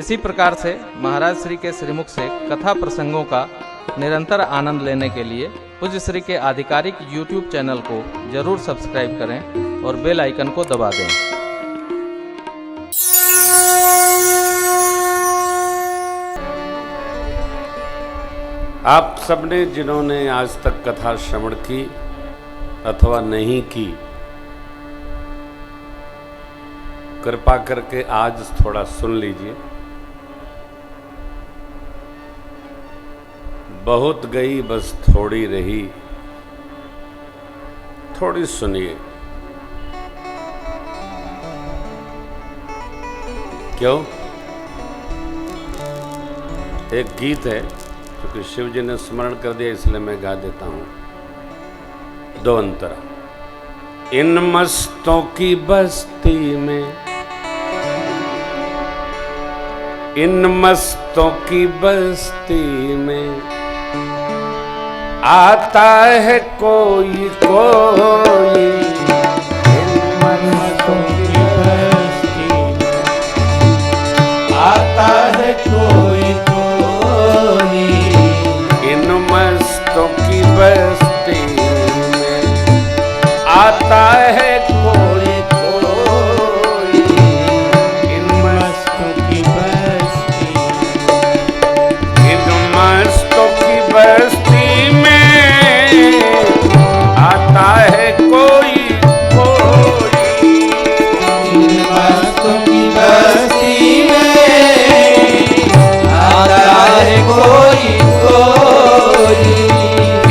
इसी प्रकार से महाराज श्री के श्रीमुख से कथा प्रसंगों का निरंतर आनंद लेने के लिए पूज्य श्री के आधिकारिक YouTube चैनल को जरूर सब्सक्राइब करें और बेल आइकन को दबा दें। आप सबने जिन्होंने आज तक कथा श्रवण की अथवा नहीं की, कृपा करके आज थोड़ा सुन लीजिए। बहुत गई बस थोड़ी रही, थोड़ी सुनिए। क्यों? एक गीत है क्योंकि शिव जी ने स्मरण कर दिया इसलिए मैं गा देता हूं। दो अंतरा। इन मस्तों की बस्ती में, इन मस्तों की बस्ती में आता है कोई कोई, इन मस्तों की बस्ती में आता है कोई कोई, इन मस्तों की बस्ती में आता है कोई कोई, इन मस्तों की बस्ती, इन मस्तों की बस्ती में आता है कोई कोई, इन मस्तों की बस्ती में आता है कोई कोई,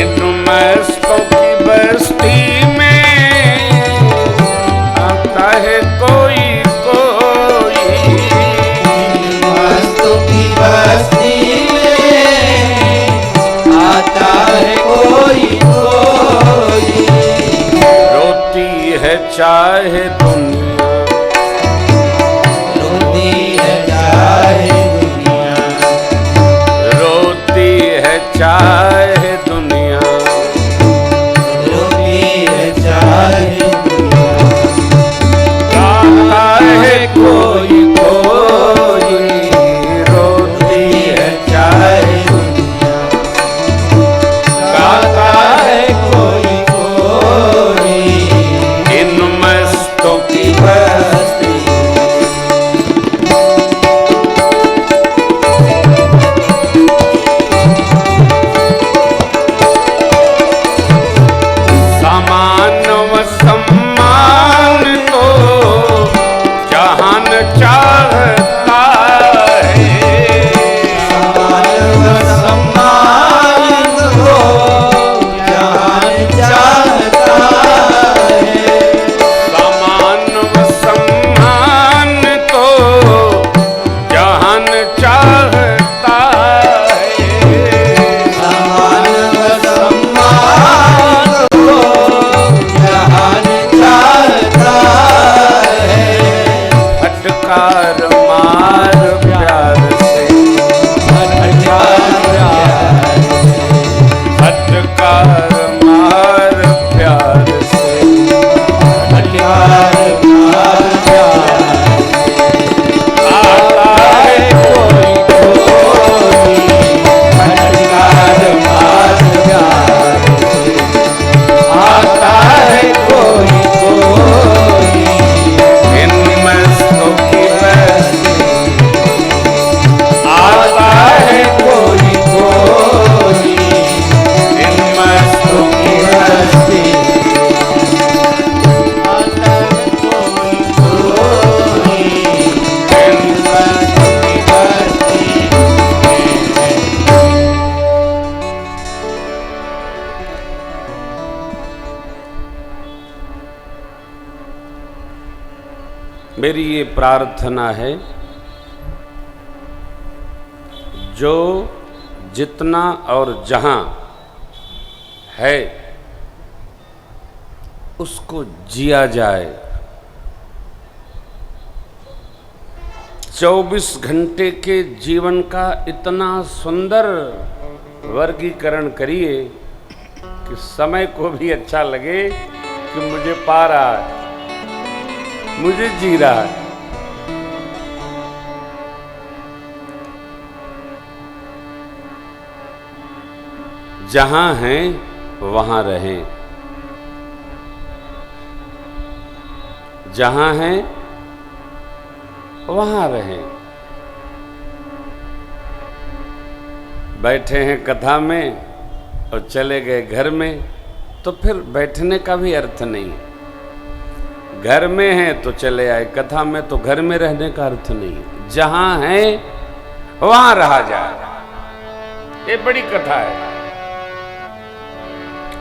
इन मस्तों की बस्ती में आता है कोई कोई, इन मस्तों की बस्ती में आता है कोई कोई। रोती है चाहे दुनिया, रोती है चाहे दुनिया, रोती है चाहे दुनिया, रोती है चाहे दुनिया, गाता है कोई कोई, रोती है चाहे दुनिया, गाता है कोई कोई, इन मस्तों की बस्ती। सामान व सम्मान तो जहान चाहता है, सामान व सम्मान तो जहान चाहता है, सामान व सम्मान तो जहान चाहता है, सामान व सम्मान तो जहान चाहता है। फटकार मार प्यार से, फटकार मार प्यार से, फटकार मार प्यार से, आता है कोई कोई, फटकार मार प्यार से, आता है कोई कोई, इन मस्तों की बस्ती, आता है कोई कोई, इन मस्तों की बस्ती, आता है कोई कोई, इन मस्तों की बस्ती। मेरी ये प्रार्थना है, जो जितना और जहां है उसको जिया जाए। 24 घंटे के जीवन का इतना सुंदर वर्गीकरण करिए कि समय को भी अच्छा लगे कि मुझे पा रहा है, मुझे जी रहा है। जहां हैं वहां रहें, जहां हैं वहां रहें। बैठे हैं कथा में और चले गए घर में, तो फिर बैठने का भी अर्थ नहीं है। घर में हैं तो चले आए कथा में, तो घर में रहने का अर्थ नहीं है। जहां हैं वहां रहा जाए, ये बड़ी कथा है।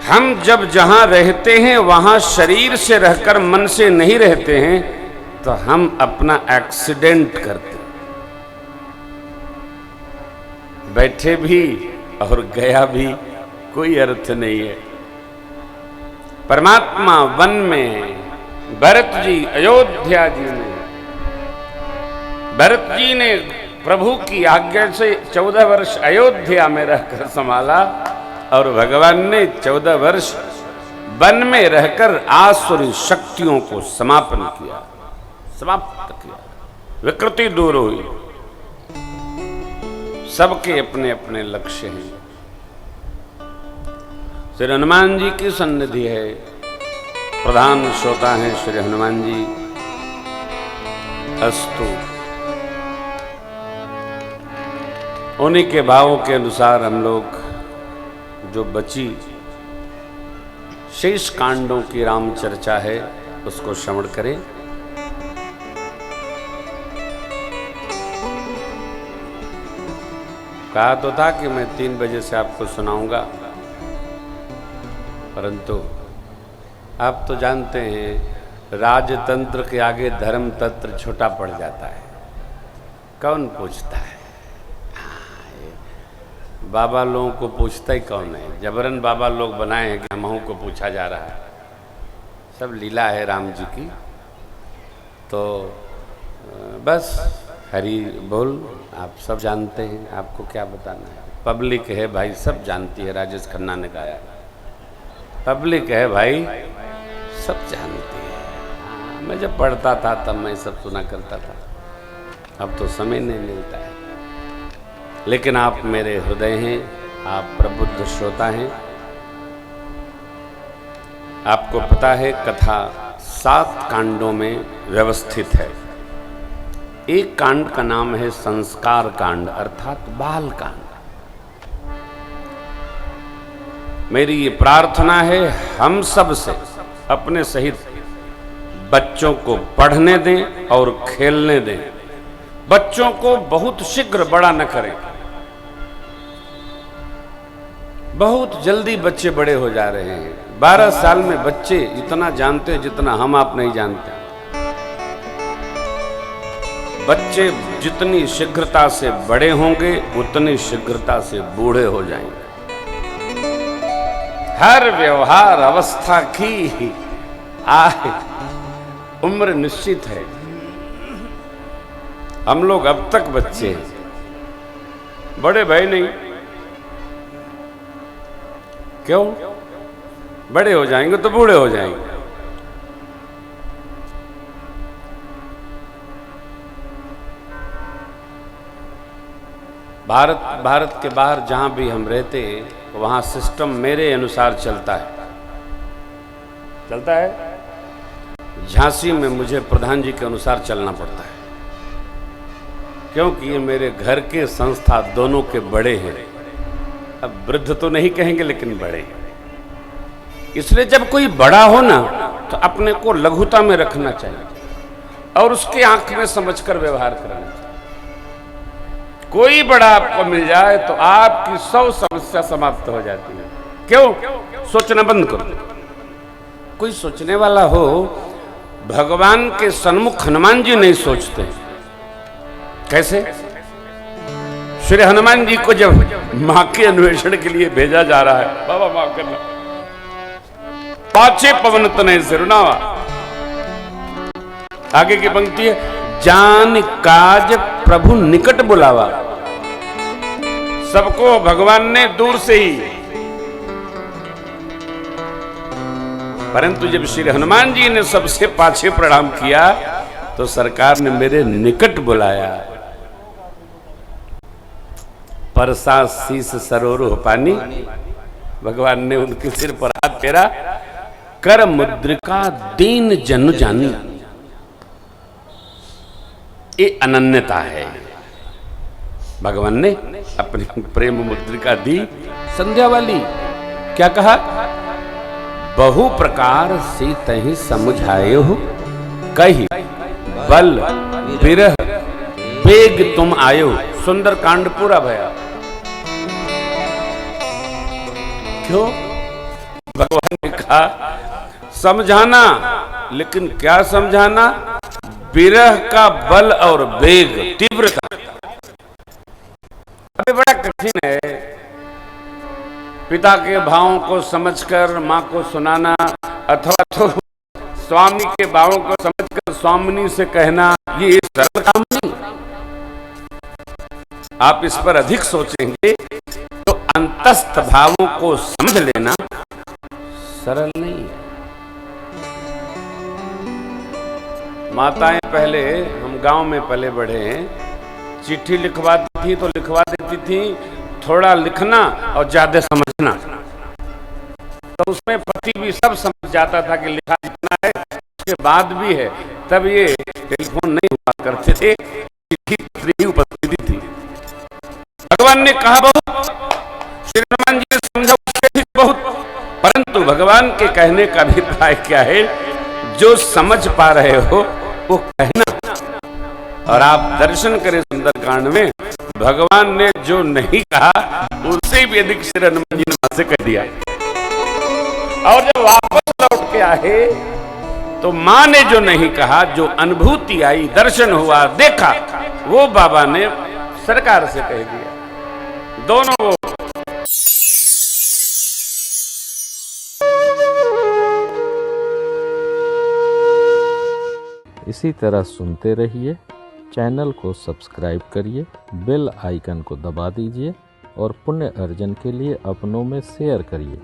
हम जब जहां रहते हैं वहां शरीर से रहकर मन से नहीं रहते हैं, तो हम अपना एक्सीडेंट करते हैं। बैठे भी और गया भी कोई अर्थ नहीं है। परमात्मा वन में, भरत जी अयोध्या जी में, भरत जी ने प्रभु की आज्ञा से 14 वर्ष अयोध्या में रहकर संभाला, और भगवान ने 14 वर्ष वन में रहकर आसुरी शक्तियों को समापन किया, समाप्त किया। विकृति दूर हुई। सबके अपने अपने लक्ष्य हैं। श्री हनुमान जी की सन्निधि है, प्रधान श्रोता हैं श्री हनुमान जी। अस्तु, उन्हीं के भावों के अनुसार हम लोग जो बची शेष कांडों की राम चर्चा है उसको श्रवण करें। कहा तो था कि मैं 3 बजे से आपको सुनाऊंगा, परंतु आप तो जानते हैं राजतंत्र के आगे धर्म तंत्र छोटा पड़ जाता है। कौन पूछता है? बाबा लोगों को पूछता ही कौन है? जबरन बाबा लोग बनाए हैं कि हमहू को पूछा जा रहा है। सब लीला है राम जी की। तो बस हरि बोल, आप सब जानते हैं, आपको क्या बताना है। पब्लिक है भाई, सब जानती है। राजेश खन्ना ने गाया, पब्लिक है भाई, सब जानती है। मैं जब पढ़ता था तब मैं सब सुना करता था, अब तो समय नहीं मिलता है। लेकिन आप मेरे हृदय हैं, आप प्रबुद्ध श्रोता हैं। आपको पता है कथा 7 कांडों में व्यवस्थित है। एक कांड का नाम है संस्कार कांड, अर्थात बाल कांड। मेरी ये प्रार्थना है हम सब से, अपने सहित बच्चों को पढ़ने दें और खेलने दें। बच्चों को बहुत शीघ्र बड़ा न करें। बहुत जल्दी बच्चे बड़े हो जा रहे हैं। 12 साल में बच्चे इतना जानते हैं जितना हम आप नहीं जानते। बच्चे जितनी शीघ्रता से बड़े होंगे उतनी शीघ्रता से बूढ़े हो जाएंगे। हर व्यवहार अवस्था की उम्र निश्चित है। हम लोग अब तक बच्चे हैं, बड़े भाई नहीं। क्यों? बड़े हो जाएंगे तो बूढ़े हो जाएंगे। भारत के बाहर जहां भी हम रहते हैं वहां सिस्टम मेरे अनुसार चलता है। झांसी में मुझे प्रधान जी के अनुसार चलना पड़ता है, क्योंकि ये मेरे घर के संस्था दोनों के बड़े हैं। अब वृद्ध तो नहीं कहेंगे लेकिन बड़े हैं। इसलिए जब कोई बड़ा हो ना तो अपने को लघुता में रखना चाहिए और उसके आंख में समझकर व्यवहार करना चाहिए। कोई बड़ा आपको मिल जाए तो आपकी 100 समस्या समाप्त हो जाती है। क्यों? सोचना बंद करो। कोई सोचने वाला हो, भगवान के सन्मुख हनुमान जी नहीं सोचते। कैसे? श्री हनुमान जी को जब मां के अन्वेषण के लिए भेजा जा रहा है, बाबा माफ करना, पाछे पवन तनय सिरनावा, आगे की पंक्ति है, जान काज प्रभु निकट बुलावा। सबको भगवान ने दूर से ही, परंतु जब श्री हनुमान जी ने सबसे पाछे प्रणाम किया तो सरकार ने मेरे निकट बुलाया। परसा शीस सरोवर पानी, भगवान ने उनके सिर पर हाथ फेरा, कर मुद्रिका दीन जन जानी। ये अनन्यता है। भगवान ने अपनी प्रेम मुद्रिका दी संध्या वाली। क्या कहा? बहु प्रकार से तहि समुझाए हो, कही बल विरह बेग तुम आयो। सुंदर कांड पूरा भया। क्यों? भगवान ने कहा समझाना, लेकिन क्या समझाना? विरह का बल और वेग, तीव्रता। अभी बड़ा कठिन है पिता के भावों को समझकर मां को सुनाना, अथवा तो स्वामी के भावों को समझकर स्वामिनी से कहना, ये सरल काम नहीं। आप इस पर अधिक सोचेंगे तो अंतस्थ भावों को समझ लेना सरल नहीं है। माताएं पहले, हम गांव में पले बढ़े हैं, चिट्ठी लिखवाती थी तो लिखवा देती थी थोड़ा लिखना और ज्यादा समझना। तो उसमें पति भी सब समझ जाता था कि लिखा जितना है उसके बाद भी है। तब ये टेलीफोन नहीं हुआ करते थे, चिट्ठी पत्री उपस्थिति थी। भगवान ने कहा बहुत, श्री हनुमान जी ने समझा उसके भी बहुत, परंतु भगवान के कहने का अभिप्राय क्या है? जो समझ पा रहे हो वो कहना। और आप दर्शन करें सुंदरकांड में, भगवान ने जो नहीं कहा उससे भी अधिक श्री हनुमान जी ने वहां से कह दिया। और जब वापस लौट के आए तो मां ने जो नहीं कहा, जो अनुभूति आई, दर्शन हुआ, देखा, वो बाबा ने सरकार से कह दिया। दोनों वो इसी तरह सुनते रहिए। चैनल को सब्सक्राइब करिए, बेल आइकन को दबा दीजिए और पुण्य अर्जन के लिए अपनों में शेयर करिए।